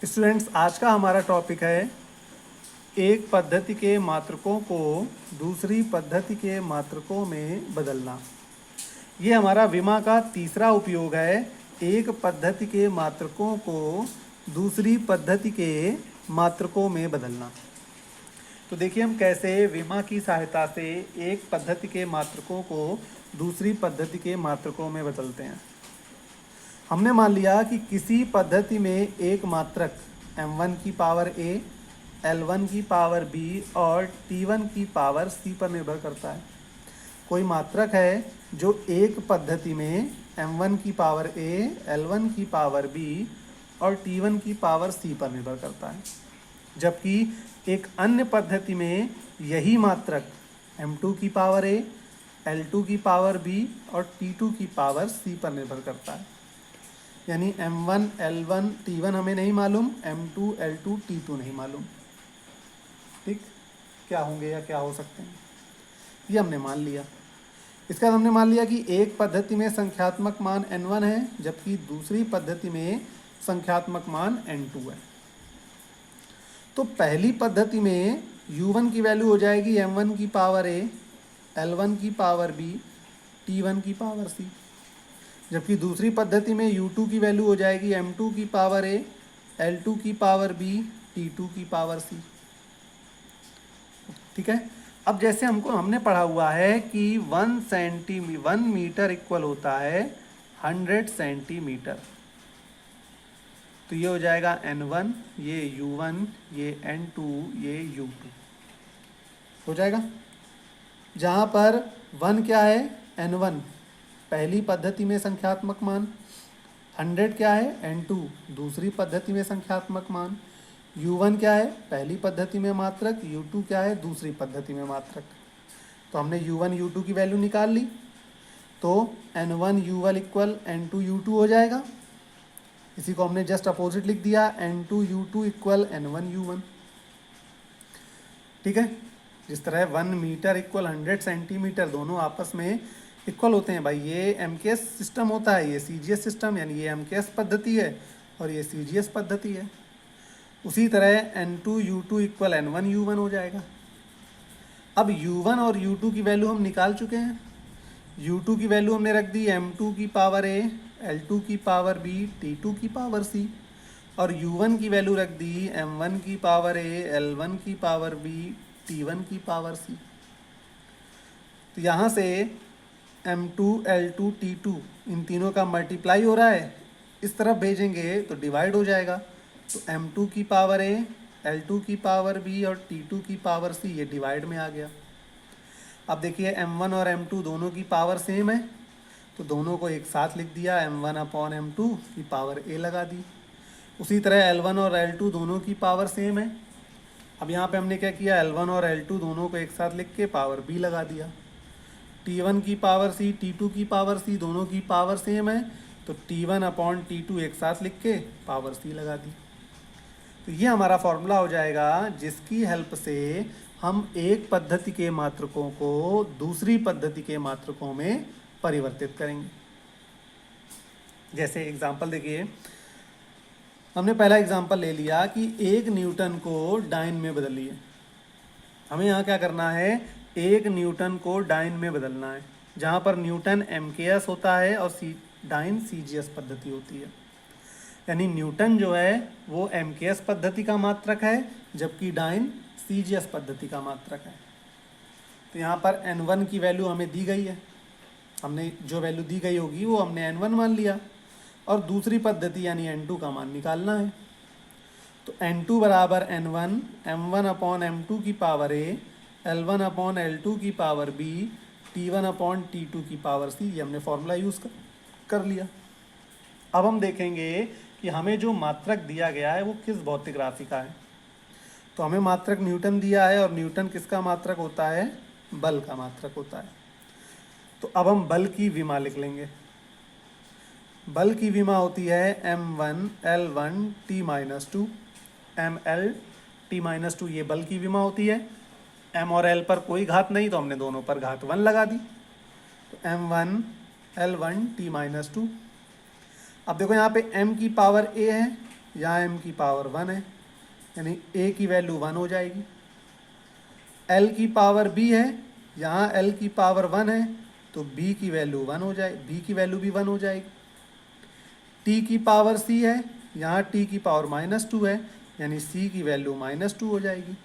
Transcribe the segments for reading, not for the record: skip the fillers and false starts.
Students, आज का हमारा टॉपिक है एक पद्धति के मात्रकों को दूसरी पद्धति के मात्रकों में बदलना। ये हमारा विमा का तीसरा उपयोग है, एक पद्धति के मात्रकों को दूसरी पद्धति के मात्रकों में बदलना। तो देखिए हम कैसे विमा की सहायता से एक पद्धति के मात्रकों को दूसरी पद्धति के मात्रकों में बदलते हैं। हमने मान लिया कि किसी पद्धति में एक मात्रक m1 की पावर a, l1 की पावर b और t1 की पावर c पर निर्भर करता है। कोई मात्रक है जो एक पद्धति में m1 की पावर a, l1 की पावर b और t1 की पावर c पर निर्भर करता है, जबकि एक अन्य पद्धति में यही मात्रक m2 की पावर a, l2 की पावर b और t2 की पावर c पर निर्भर करता है। यानी m1, l1, t1 हमें नहीं मालूम, m2, l2, t2 नहीं मालूम। ठीक, क्या होंगे या क्या हो सकते हैं ये हमने मान लिया। इसके बाद हमने मान लिया कि एक पद्धति में संख्यात्मक मान n1 है, जबकि दूसरी पद्धति में संख्यात्मक मान n2 है। तो पहली पद्धति में u1 की वैल्यू हो जाएगी m1 की पावर a, l1 की पावर b, t1 की पावर c, जबकि दूसरी पद्धति में u2 की वैल्यू हो जाएगी m2 की पावर a, l2 की पावर b, t2 की पावर c। ठीक है। अब जैसे हमने पढ़ा हुआ है कि 1 मीटर इक्वल होता है 100 सेंटीमीटर। तो ये हो जाएगा n1, ये u1, ये n2, ये u2 हो जाएगा। जहाँ पर 1 क्या है, n1 पहली पद्धति में संख्यात्मक मान, 100 क्या है, n2 दूसरी पद्धति में संख्यात्मक मान, u1 क्या है, पहली पद्धति में मात्रक, u2 क्या है, दूसरी पद्धति में मात्रक। तो हमने u1 u2 की वैल्यू निकाल ली, तो n1 u1 equal n2 u2 हो जाएगा। इसी को हमने जस्ट अपोजिट लिख दिया, n2 u2 equal n1 u1। ठीक है। जिस तरह 1 मीटर इक्वल 100 सेंटीमीटर दोनों आपस में इक्वल होते हैं भाई, ये MKS सिस्टम होता है, ये CGS सिस्टम, यानी ये MKS पद्धति है और ये CGS पद्धति है। उसी तरह n2 u2 equal n1 u1 हो जाएगा। अब u1 और u2 की वैल्यू हम निकाल चुके हैं। u2 की वैल्यू हमने रख दी m2 की पावर a, l2 की पावर b, t2 की पावर c, और u1 की वैल्यू रख दी m1 की पावर a, l1 की पावर b, t1 की पावर c। तो यहाँ से m2, l2, t2 इन तीनों का मल्टीप्लाई हो रहा है, इस तरफ भेजेंगे तो डिवाइड हो जाएगा। तो m2 की पावर a, l2 की पावर b और t2 की पावर c ये डिवाइड में आ गया। अब देखिए m1 और m2 दोनों की पावर सेम है, तो दोनों को एक साथ लिख दिया, m1 अपॉन m2 की पावर a लगा दी। उसी तरह l1 और l2 दोनों की पावर सेम है। अब यहाँ पे हमने क्या किया, l1 और l2 दोनों को एक साथ लिख के पावर b लगा दिया। t1 की पावर c, t2 की पावर c दोनों की पावर सेम है, तो t1 अपॉन t2 एक साथ लिख के पावर c लगा दी। तो ये हमारा फॉर्मूला हो जाएगा, जिसकी हेल्प से हम एक पद्धति के मात्रकों को दूसरी पद्धति के मात्रकों में परिवर्तित करेंगे। जैसे एग्जांपल देखिए, हमने पहला एग्जांपल ले लिया कि 1 न्यूटन को डाइन में बदलिए। हमें यहाँ क्या करना है, 1 न्यूटन को डाइन में बदलना है, जहाँ पर न्यूटन MKS होता है और डाइन CGS पद्धति होती है। यानी न्यूटन जो है वो MKS पद्धति का मात्रक है, जबकि डाइन CGS पद्धति का मात्रक है। तो यहाँ पर n1 की वैल्यू हमें दी गई है, हमने जो वैल्यू दी गई होगी वो हमने n1 मान लिया, और दूसरी पद्धति यानी n2 का मान निकालना है। तो n2 बराबर n1, m1 अपॉन m2 की power a, l1 upon l2 की power b, t1 upon t2 की पावर c, ये हमने फॉर्मूला यूज़ कर लिया। अब हम देखेंगे कि हमें जो मात्रक दिया गया है वो किस भौतिक राशि का है। तो हमें मात्रक न्यूटन दिया है, और न्यूटन किसका मात्रक होता है, बल का मात्रक होता है। तो अब हम बल की विमा लिख लेंगे। बल की विमा होती है m1 l1 t-2, ml t-2, ये बल की विमा होती है। m और l पर कोई घात नहीं, तो हमने दोनों पर घात 1 लगा दी। तो m1 l1 t-2। अब देखो यहाँ पे m की पावर a है, यहाँ m की पावर 1 है, यानी a की वैल्यू 1 हो जाएगी। l की पावर b है, यहाँ l की पावर 1 है, तो b की वैल्यू 1 हो जाए, b की वैल्यू भी 1 हो जाएगी। t की पावर c है, यहाँ t की पावर -2 है, यानी c की वैल्यू -2 हो जाएगी।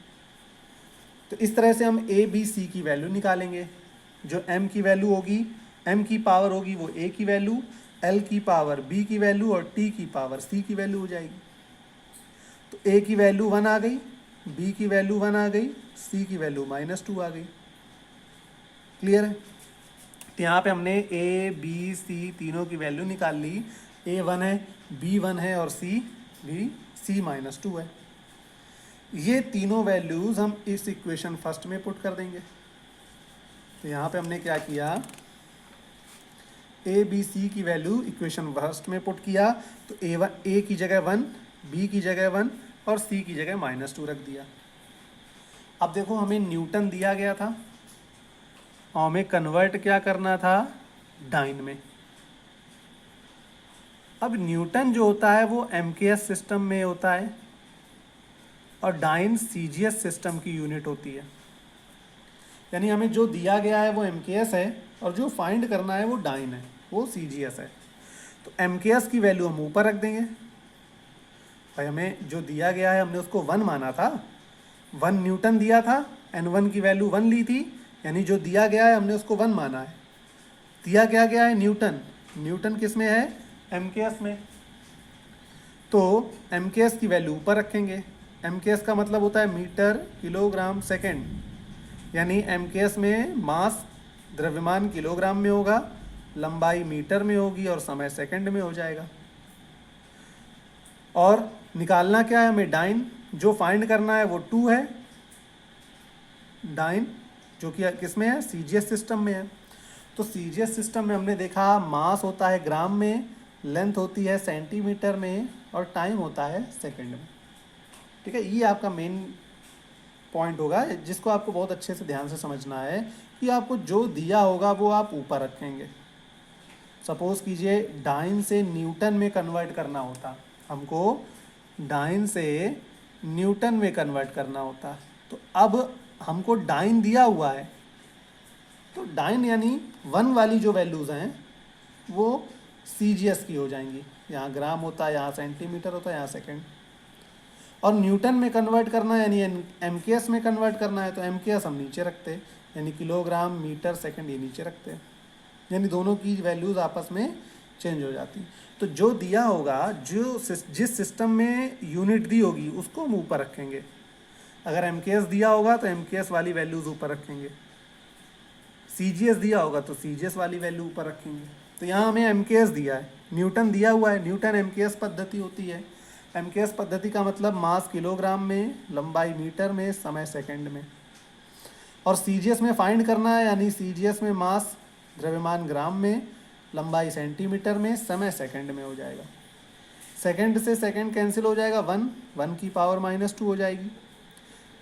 तो इस तरह से हम a b c की वैल्यू निकालेंगे। जो m की वैल्यू होगी, m की पावर होगी वो a की वैल्यू, l की पावर b की वैल्यू और t की पावर c की वैल्यू हो जाएगी। तो a की वैल्यू 1 आ गई, b की वैल्यू 1 आ गई, c की वैल्यू -2 आ गई। क्लियर है? तो यहाँ पे हमने a b c तीनों की वैल्यू निकाल ली। a 1 है, b 1 है और c भी c -2 है। ये तीनों वैल्यूज हम इस इक्वेशन फर्स्ट में पुट कर देंगे। तो यहाँ पे हमने क्या किया, a b c की वैल्यू इक्वेशन फर्स्ट में पुट किया। तो a की जगह 1, b की जगह 1 और c की जगह -2 रख दिया। अब देखो हमें न्यूटन दिया गया था और हमें कन्वर्ट क्या करना था, डाइन में। अब न्यूटन जो होता है वो MKS सिस्टम में होता है और डाइन CGS सिस्टम की यूनिट होती है। यानी हमें जो दिया गया है वो MKS है और जो फाइंड करना है वो डाइन है, वो CGS है। तो MKS की वैल्यू हम ऊपर रख देंगे। भाई हमें जो दिया गया है हमने उसको 1 माना था, 1 न्यूटन दिया था, N1 की वैल्यू 1 ली थी, यानी जो दिया गया है हमने उसको 1 माना है। दिया क्या गया है, न्यूटन। न्यूटन किस में है, MKS में। तो MKS की वैल्यू ऊपर रखेंगे। MKS का मतलब होता है मीटर किलोग्राम सेकेंड, यानी MKS में मास द्रव्यमान किलोग्राम में होगा, लंबाई मीटर में होगी और समय सेकंड में हो जाएगा। और निकालना क्या है हमें, डाइन। जो फाइंड करना है वो 2 है, डाइन जो कि किस में है, CGS सिस्टम में है। तो CGS सिस्टम में हमने देखा मास होता है ग्राम में, लेंथ होती है सेंटीमीटर में और टाइम होता है सेकंड में। ठीक है, ये आपका मेन पॉइंट होगा जिसको आपको बहुत अच्छे से ध्यान से समझना है कि आपको जो दिया होगा वो आप ऊपर रखेंगे। सपोज कीजिए डाइन से न्यूटन में कन्वर्ट करना होता, हमको डाइन से न्यूटन में कन्वर्ट करना होता। तो अब हमको डाइन दिया हुआ है, तो डाइन यानी 1 वाली जो वैल्यूज़ हैं वो CGS की हो जाएंगी। यहाँ ग्राम होता है, यहाँ सेंटीमीटर होता है, यहाँ सेकंड। और न्यूटन में कन्वर्ट करना है यानी MKS में कन्वर्ट करना है, तो MKS हम नीचे रखते हैं, यानी किलोग्राम मीटर सेकंड ये नीचे रखते हैं, यानी दोनों की वैल्यूज़ आपस में चेंज हो जाती। तो जो दिया होगा, जो जिस सिस्टम में यूनिट दी होगी उसको हम ऊपर रखेंगे। अगर MKS दिया होगा तो MKS वाली वैल्यूज़ ऊपर रखेंगे, CGS दिया होगा तो CGS वाली वैल्यू ऊपर रखेंगे। तो यहाँ हमें MKS दिया है, न्यूटन दिया हुआ है, न्यूटन MKS पद्धति होती है। MKS पद्धति का मतलब मास किलोग्राम में, लंबाई मीटर में, समय सेकंड में। और CGS में फाइंड करना है, यानी CGS में मास द्रव्यमान ग्राम में, लंबाई सेंटीमीटर में, समय सेकंड में हो जाएगा। सेकंड से सेकंड कैंसिल हो जाएगा, 1 की पावर -2 हो जाएगी।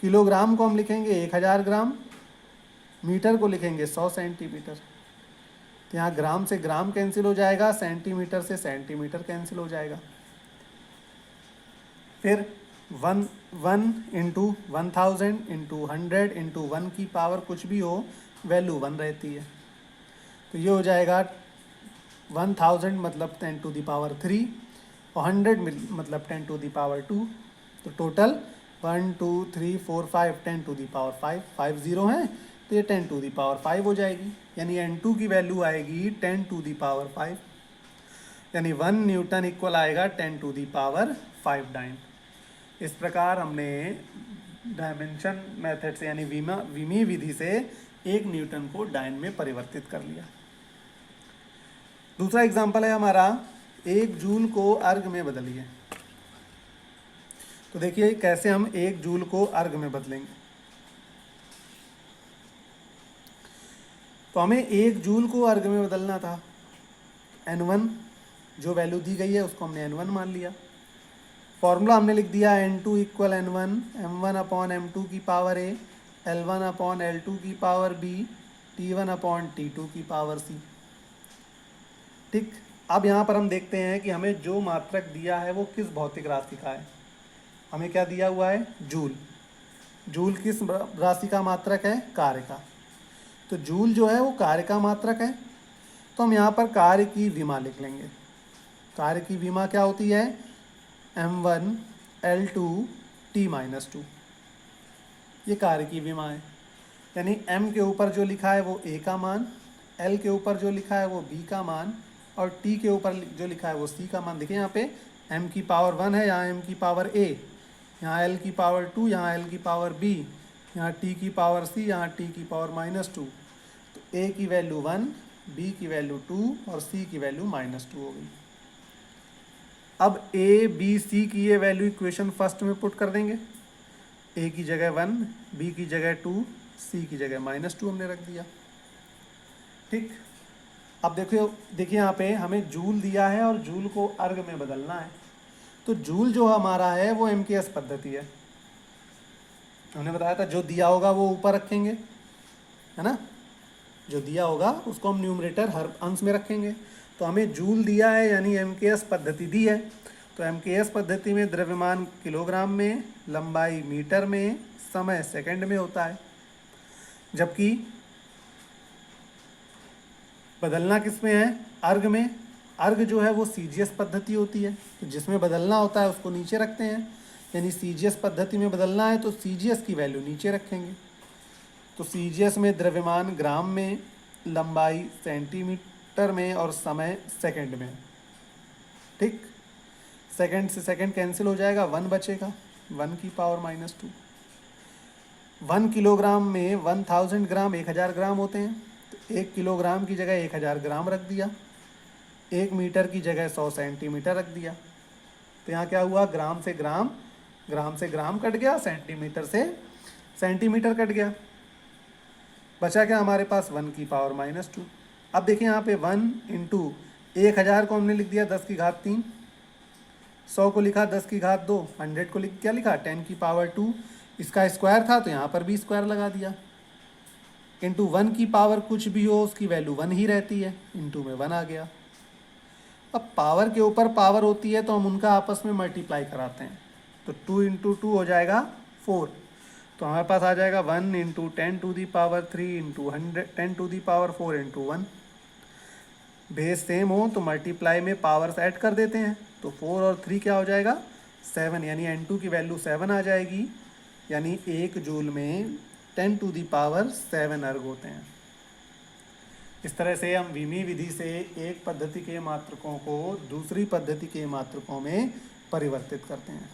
किलोग्राम को हम लिखेंगे 1000 ग्राम, मीटर को लिखेंगे 100 सेंटीमीटर। तो यहाँ ग्राम से ग्राम कैंसिल हो जाएगा, सेंटीमीटर से सेंटीमीटर कैंसिल हो जाएगा। फिर 1 इंटू 1000 इंटू 100 इंटू 1 की पावर कुछ भी हो, वैल्यू 1 रहती है। तो ये हो जाएगा 1000 मतलब 10 टू द पावर 3 और 100 मतलब 10 टू द पावर 2। तो टोटल 1 2 3 4 5 10 टू द पावर 5 0 हैं, तो ये 10 टू द पावर 5 हो जाएगी। यानी N2 की वैल्यू आएगी 10 टू द पावर 5, यानी 1 न्यूटन इक्वल आएगा 10 टू द पावर 5 डाइन। इस प्रकार हमने डायमेंशन मेथड से यानी विमी विधि से 1 न्यूटन को डाइन में परिवर्तित कर लिया। दूसरा एग्जांपल है हमारा 1 जूल को अर्ग में बदलिए। तो देखिए कैसे हम 1 जूल को अर्ग में बदलेंगे। तो हमें 1 जूल को अर्ग में बदलना था, N1 जो वैल्यू दी गई है उसको हमने N1 मान लिया। फॉर्मूला हमने लिख दिया N2 equal N1 M1 upon M2 की power A, L1 upon L2 की power B, T1 upon T2 की पावर C। ठीक, अब यहाँ पर हम देखते हैं कि हमें जो मात्रक दिया है वो किस भौतिक राशि का है। हमें क्या दिया हुआ है? जूल। जूल किस राशि का मात्रक है? कार्य का। तो जूल जो है वो कार्य का मात्रक है, तो हम यहाँ पर कार्य की विमा लिख लेंगे। कार्य की विमा क्या होती है? m1L2T-2। ये कार्य की विमा है, यानी m के ऊपर जो लिखा है वो a का मान, l के ऊपर जो लिखा है वो b का मान, और t के ऊपर जो लिखा है वो c का मान। देखिए यहाँ पे m की पावर 1 है, यहाँ m की पावर a, यहाँ l की पावर 2, यहाँ l की पावर b, यहाँ t की पावर c, यहाँ t की पावर -2। तो a की वैल्यू 1, b की वैल्यू 2 और c की वैल्यू -2 हो गई। अब a b c की ये वैल्यू इक्वेशन फर्स्ट में पुट कर देंगे। a की जगह 1, b की जगह 2, c की जगह -2 हमने रख दिया। ठीक, अब देखिए यहाँ पे हमें जूल दिया है और जूल को अर्ग में बदलना है। तो जूल जो हमारा है वो MKS पद्धति है। हमने बताया था जो दिया होगा वो ऊपर रखेंगे, है ना। जो दिया होगा उसको हम न्यूमरेटर हर अंश में रखेंगे। तो हमें जूल दिया है यानी MKS पद्धति दी है। तो MKS पद्धति में द्रव्यमान किलोग्राम में, लंबाई मीटर में, समय सेकंड में होता है। जबकि बदलना किस में है? अर्ग में। अर्ग जो है वो CGS पद्धति होती है, तो जिसमें बदलना होता है उसको नीचे रखते हैं। यानी CGS पद्धति में बदलना है तो CGS की वैल्यू नीचे रखेंगे। तो CGS में द्रव्यमान ग्राम में, लंबाई सेंटीमीटर में और समय सेकंड में। ठीक, सेकंड से सेकंड कैंसिल हो जाएगा, 1 बचेगा, 1 की पावर -2। 1 किलोग्राम में 1000 ग्राम 1000 ग्राम होते हैं, तो 1 किलोग्राम की जगह 1000 ग्राम रख दिया। 1 मीटर की जगह 100 सेंटीमीटर रख दिया। तो यहाँ क्या हुआ? ग्राम से ग्राम कट गया, सेंटीमीटर से सेंटीमीटर कट गया। बचा क्या हमारे पास? 1 की पावर -2। अब देखिए यहाँ पे 1 इंटू 1000 को हमने लिख दिया 10 की घात 3, 100 को लिखा 10 की घात 2, 100 को क्या लिखा? 10 की पावर 2। इसका स्क्वायर था तो यहाँ पर भी स्क्वायर लगा दिया। इंटू 1 की पावर कुछ भी हो उसकी वैल्यू 1 ही रहती है, इंटू में 1 आ गया। अब पावर के ऊपर पावर होती है तो हम उनका आपस में मल्टीप्लाई कराते हैं। तो 2 इंटू 2 हो जाएगा 4। तो हमारे पास आ जाएगा 1 into 10⁻³ into 10⁻4 into 1। Base same हो तो मल्टीप्लाई में पावर्स ऐड कर देते हैं। तो 4 और 3 क्या हो जाएगा? 7, यानी N2 की वैल्यू 7 आ जाएगी। यानी 1 जूल में 10⁻7 अर्ग होते हैं। इस तरह से हम विमी विधि से एक पद्धति के मात्रकों को दूसरी पद्धति के मात्रकों में परिवर्तित करते हैं।